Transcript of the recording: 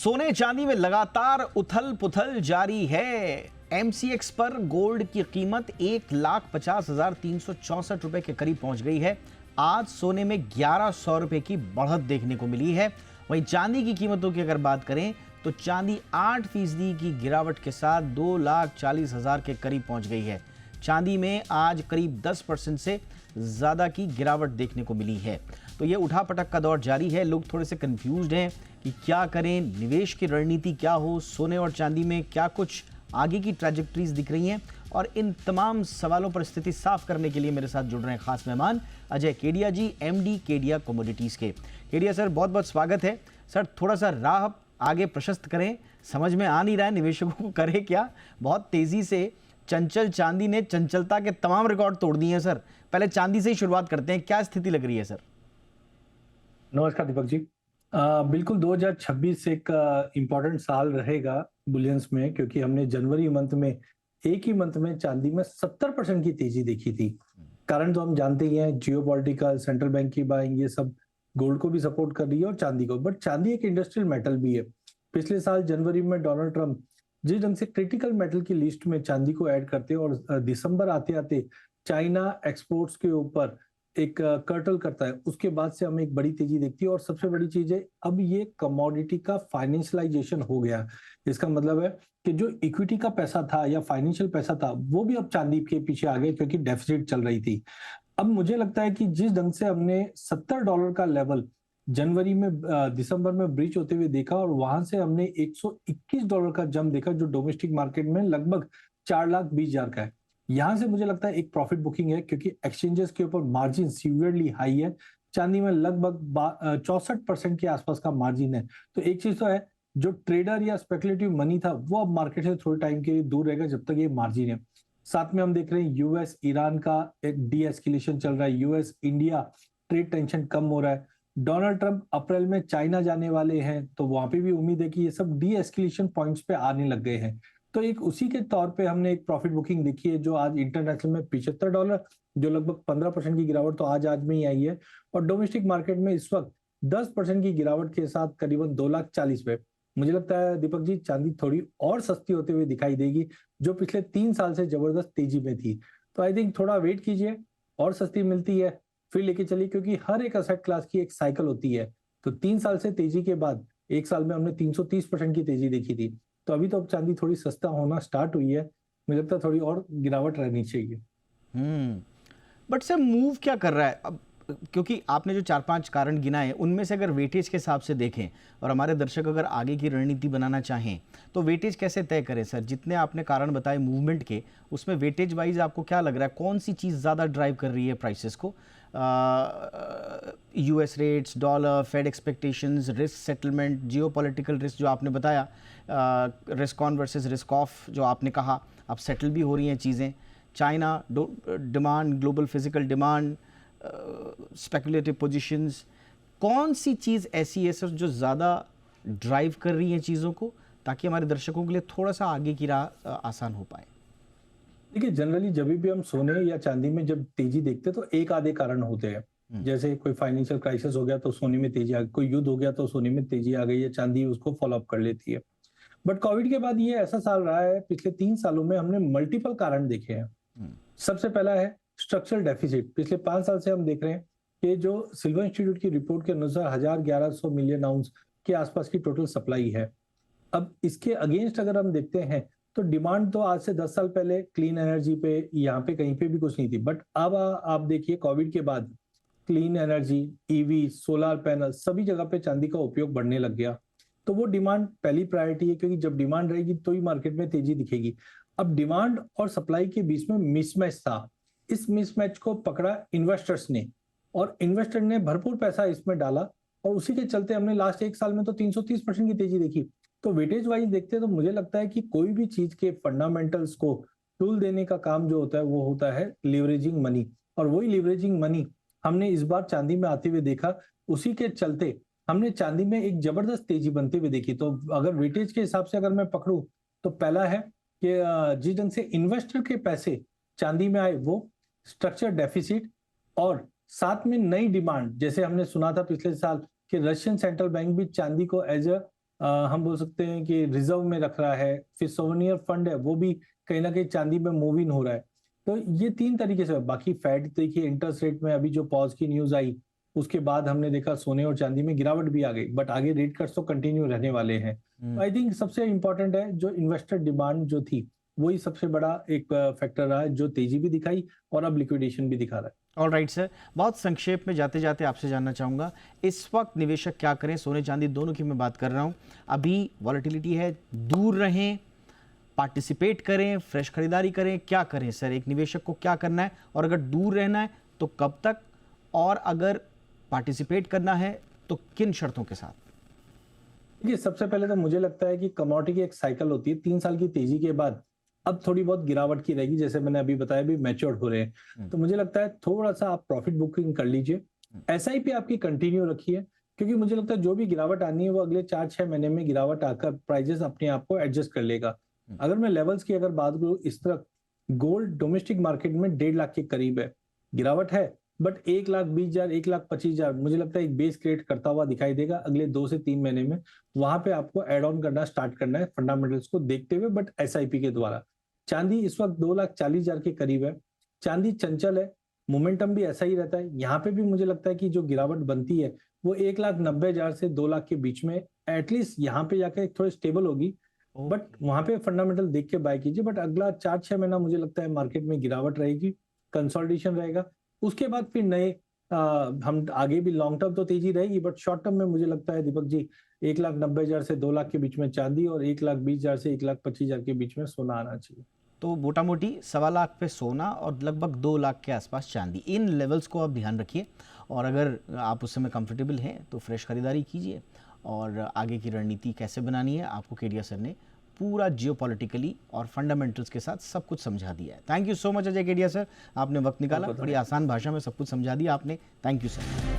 सोने चांदी में लगातार उथल पुथल जारी है। एमसीएक्स पर गोल्ड की कीमत 1,50,364 रुपए के करीब पहुंच गई है। आज सोने में 1,100 रुपए की बढ़त देखने को मिली है। वहीं चांदी की कीमतों की अगर बात करें तो चांदी 8% की गिरावट के साथ 2,40,000 के करीब पहुंच गई है। चांदी में आज करीब 10% से ज्यादा की गिरावट देखने को मिली है। तो ये उठापटक का दौर जारी है। लोग थोड़े से कंफ्यूज्ड हैं कि क्या करें, निवेश की रणनीति क्या हो, सोने और चांदी में क्या कुछ आगे की ट्रैजेक्टरीज दिख रही हैं। और इन तमाम सवालों पर स्थिति साफ करने के लिए मेरे साथ जुड़ रहे हैं खास मेहमान अजय केडिया जी, एमडी केडिया कमोडिटीज के। केडिया सर, बहुत बहुत स्वागत है। सर, थोड़ा सा राह आगे प्रशस्त करें, समझ में आ नहीं रहा है निवेशकों को करे क्या। बहुत तेजी से चंचल चांदी ने चंचलता के तमाम रिकॉर्ड तोड़ दिए हैं। सर, पहले चांदी से ही शुरुआत करते हैं, क्या स्थिति लग रही है सर? नमस्कार दीपक जी। बिल्कुल 2026 एक इम्पॉर्टेंट साल रहेगा बुलियंस में, क्योंकि हमने जनवरी मंथ में एक ही मंथ में चांदी में 70% की तेजी देखी थी। कारण तो हम जानते ही हैं, जियोपॉलिटिकल, सेंट्रल बैंक की बाइंग, ये सब गोल्ड को भी सपोर्ट कर रही है और चांदी को। बट चांदी एक इंडस्ट्रियल मेटल भी है। पिछले साल जनवरी में डोनाल्ड ट्रंप जिस ढंग से क्रिटिकल मेटल की लिस्ट में चांदी को ऐड करते और दिसंबर आते आते चाइना एक्सपोर्ट्स के ऊपर एक कर्टल करता है, उसके बाद से हमें एक बड़ी तेजी देखती है। और सबसे बड़ी चीज है, अब ये कमोडिटी का फाइनेंशियलाइजेशन हो गया। इसका मतलब है कि जो इक्विटी का पैसा था या फाइनेंशियल पैसा था, वो भी अब चांदी के पीछे आ गया, क्योंकि डेफिसिट चल रही थी। अब मुझे लगता है कि जिस ढंग से हमने $70 का लेवल जनवरी में दिसंबर में ब्रीच होते हुए देखा, और वहां से हमने $121 का जंप देखा, जो डोमेस्टिक मार्केट में लगभग 4,20,000 का है। यहां से मुझे लगता है एक प्रॉफिट बुकिंग है, क्योंकि एक्सचेंजेस के ऊपर मार्जिन सीवियरली हाई है। चांदी में लगभग 64% के आसपास का मार्जिन है। तो एक चीज तो है, जो ट्रेडर या स्पेकुलेटिव मनी था वो अब मार्केट से थोड़े टाइम के लिए दूर रहेगा, जब तक ये मार्जिन है। साथ में हम देख रहे हैं यूएस ईरान का एक डी एस्केलेशन चल रहा है, यूएस इंडिया ट्रेड टेंशन कम हो रहा है। डोनाल्ड ट्रंप अप्रैल में चाइना जाने वाले हैं, तो वहां पे भी उम्मीद है कि ये सब डी एस्केलेशन पॉइंट्स पे आने लग गए हैं। तो एक उसी के तौर पे हमने एक प्रॉफिट बुकिंग देखी है, जो आज इंटरनेशनल में $75, जो लगभग 15% की गिरावट तो आज में ही आई है। और डोमेस्टिक मार्केट में इस वक्त 10% की गिरावट के साथ करीबन 2,40,000 पे। मुझे लगता है दीपक जी, चांदी थोड़ी और सस्ती होते हुए दिखाई देगी, जो पिछले 3 साल से जबरदस्त तेजी में थी। तो आई थिंक थोड़ा वेट कीजिए, और सस्ती मिलती है फिर लेके चलिए, क्योंकि हर एक असेट क्लास की एक साइकिल होती है। तो 3 साल से तेजी के बाद एक साल में हमने 330% की तेजी देखी थी। तो अभी तो अब चांदी थोड़ी सस्ता होना स्टार्ट हुई है, मुझे लगता है थोड़ी और गिरावट रहनी चाहिए। बट सर, मूव क्या कर रहा है अब? क्योंकि आपने जो 4-5 कारण गिनाए, उनमें से अगर वेटेज के हिसाब से देखें और हमारे दर्शक अगर आगे की रणनीति बनाना चाहें, तो वेटेज कैसे तय करें सर? जितने आपने कारण बताए मूवमेंट के, उसमें वेटेज वाइज आपको क्या लग रहा है, कौन सी चीज़ ज़्यादा ड्राइव कर रही है प्राइसेस को? US rates, dollar, Fed expectations, risk settlement, geopolitical risk जो आपने बताया, risk on versus risk off जो आपने कहा, अब सेटल भी हो रही हैं चीज़ें, China demand, global physical demand, speculative positions, कौन सी चीज़ ऐसी है सर जो ज़्यादा ड्राइव कर रही है चीज़ों को, ताकि हमारे दर्शकों के लिए थोड़ा सा आगे की राह आसान हो पाए? देखिए, जनरली जब भी हम सोने या चांदी में जब तेजी देखते हैं, तो एक आधे कारण होते हैं। जैसे कोई फाइनेंशियल क्राइसिस हो गया तो सोने में तेजी आ गई, कोई युद्ध हो गया तो सोने में तेजी आ गई, या चांदी उसको फॉलो अप कर लेती है। बट कोविड के बाद ये ऐसा साल रहा है, पिछले 3 सालों में हमने मल्टीपल कारण देखे हैं। सबसे पहला है स्ट्रक्चरल डेफिसिट। पिछले 5 साल से हम देख रहे हैं कि जो सिल्वर इंस्टीट्यूट की रिपोर्ट के अनुसार 1,1100 मिलियन आउंस के आसपास की टोटल सप्लाई है। अब इसके अगेंस्ट अगर हम देखते हैं, तो डिमांड तो आज से 10 साल पहले क्लीन एनर्जी पे यहाँ पे कहीं पे भी कुछ नहीं थी। बट अब आप देखिए, कोविड के बाद clean energy, EV, solar panel, सभी जगह पे चांदी का उपयोग बढ़ने लग गया। तो वो डिमांड पहली प्रायोरिटी है, क्योंकि जब डिमांड रहेगी तो ही मार्केट में तेजी दिखेगी। अब डिमांड और सप्लाई के बीच में मिसमैच था। इस मिसमैच को पकड़ा इन्वेस्टर्स ने, और इन्वेस्टर ने भरपूर पैसा इसमें डाला, और उसी के चलते हमने लास्ट एक साल में तो 330% की तेजी देखी। तो वेटेज वाइज देखते हैं तो मुझे लगता है कि कोई भी चीज के फंडामेंटल्स को टूल देने का काम जो होता है, वो होता है लीवरेजिंग मनी। और वही लीवरेजिंग मनी हमने इस बार चांदी में आते हुए देखा। उसी के चलते हमने चांदी में एक जबरदस्त तेजी बनते हुए देखी। तो अगर वेटेज के हिसाब से अगर मैं पकड़ूं, तो पहला है कि जिस ढंग से इन्वेस्टर के पैसे चांदी में आए, वो स्ट्रक्चर डेफिसिट, और साथ में नई डिमांड। जैसे हमने सुना था पिछले साल कि रशियन सेंट्रल बैंक भी चांदी को एज अ हम बोल सकते हैं कि रिजर्व में रख रहा है, फिर सोवेनियर फंड है वो भी कहीं ना कहीं चांदी में मूव इन हो रहा है। तो ये 3 तरीके से। बाकी फेड देखिए, इंटरेस्ट रेट में अभी जो पॉज की न्यूज आई उसके बाद हमने देखा सोने और चांदी में गिरावट भी आ गई, बट आगे रेट कट्स तो कंटिन्यू रहने वाले हैं। तो आई थिंक सबसे इंपॉर्टेंट है जो इन्वेस्टर डिमांड जो थी वही सबसे बड़ा एक फैक्टर रहा है जो तेजी भी दिखाई और अब लिक्विडेशन भी दिखा रहा है। ऑल राइट सर, बहुत संक्षेप में जाते जाते आपसे जानना चाहूँगा, इस वक्त निवेशक क्या करें? सोने चांदी दोनों की मैं बात कर रहा हूँ। अभी वॉलेटिलिटी है, दूर रहें, पार्टिसिपेट करें, फ्रेश खरीदारी करें, क्या करें सर? एक निवेशक को क्या करना है, और अगर दूर रहना है तो कब तक, और अगर पार्टिसिपेट करना है तो किन शर्तों के साथ? देखिए, सबसे पहले तो मुझे लगता है कि कमोडिटी की एक साइकिल होती है, 3 साल की तेजी के बाद अब थोड़ी बहुत गिरावट की रहेगी, जैसे मैंने अभी बताया भी मैच्योर्ड हो रहे हैं। तो मुझे लगता है थोड़ा सा आप प्रॉफिट बुकिंग कर लीजिए, एसआईपी आपकी कंटिन्यू रखिए, क्योंकि मुझे लगता है जो भी गिरावट आनी है वो अगले 4-6 महीने में गिरावट आकर प्राइजेस अपने आप को एडजस्ट कर लेगा। अगर मैं लेवल्स की अगर बात करूं, इस तरह गोल्ड डोमेस्टिक मार्केट में 1.5 लाख के करीब है, गिरावट है, बट 1,20,000 1,25,000 मुझे लगता है एक बेस क्रिएट करता हुआ दिखाई देगा अगले 2 से 3 महीने में। वहां पे आपको एड ऑन करना स्टार्ट करना है फंडामेंटल्स को देखते हुए, बट एसआईपी के द्वारा। चांदी इस वक्त 2,40,000 के करीब है। चांदी चंचल है, मोमेंटम भी ऐसा ही रहता है। यहाँ पे भी मुझे लगता है कि जो गिरावट बनती है वो 1,90,000 से 2 लाख के बीच में एटलीस्ट यहाँ पे जाकर थोड़ी स्टेबल होगी, बट वहां पे फंडामेंटल देख के बाय कीजिए। बट अगला 4-6 महीना मुझे लगता है मार्केट में गिरावट रहेगी, कंसोलिडेशन रहेगा। उसके बाद फिर नए हम आगे भी लॉन्ग टर्म तो तेजी रहेगी, बट शॉर्ट टर्म में मुझे लगता है दीपक जी 1,90,000 से 2 लाख के बीच में चांदी और 1,20,000 से 1,25,000 के बीच में सोना आना चाहिए। तो मोटा मोटी 1.25 पे सोना और लगभग 2 लाख के आसपास चांदी, इन लेवल्स को आप ध्यान रखिए, और अगर आप उस समय कंफर्टेबल हैं तो फ्रेश खरीदारी कीजिए। और आगे की रणनीति कैसे बनानी है आपको केडिया सर ने पूरा जियोपॉलिटिकली और फंडामेंटल्स के साथ सब कुछ समझा दिया है। Thank you so much Ajay Kedia sir, आपने वक्त निकाला, बड़ी आसान भाषा में सब कुछ समझा दिया आपने। Thank you sir.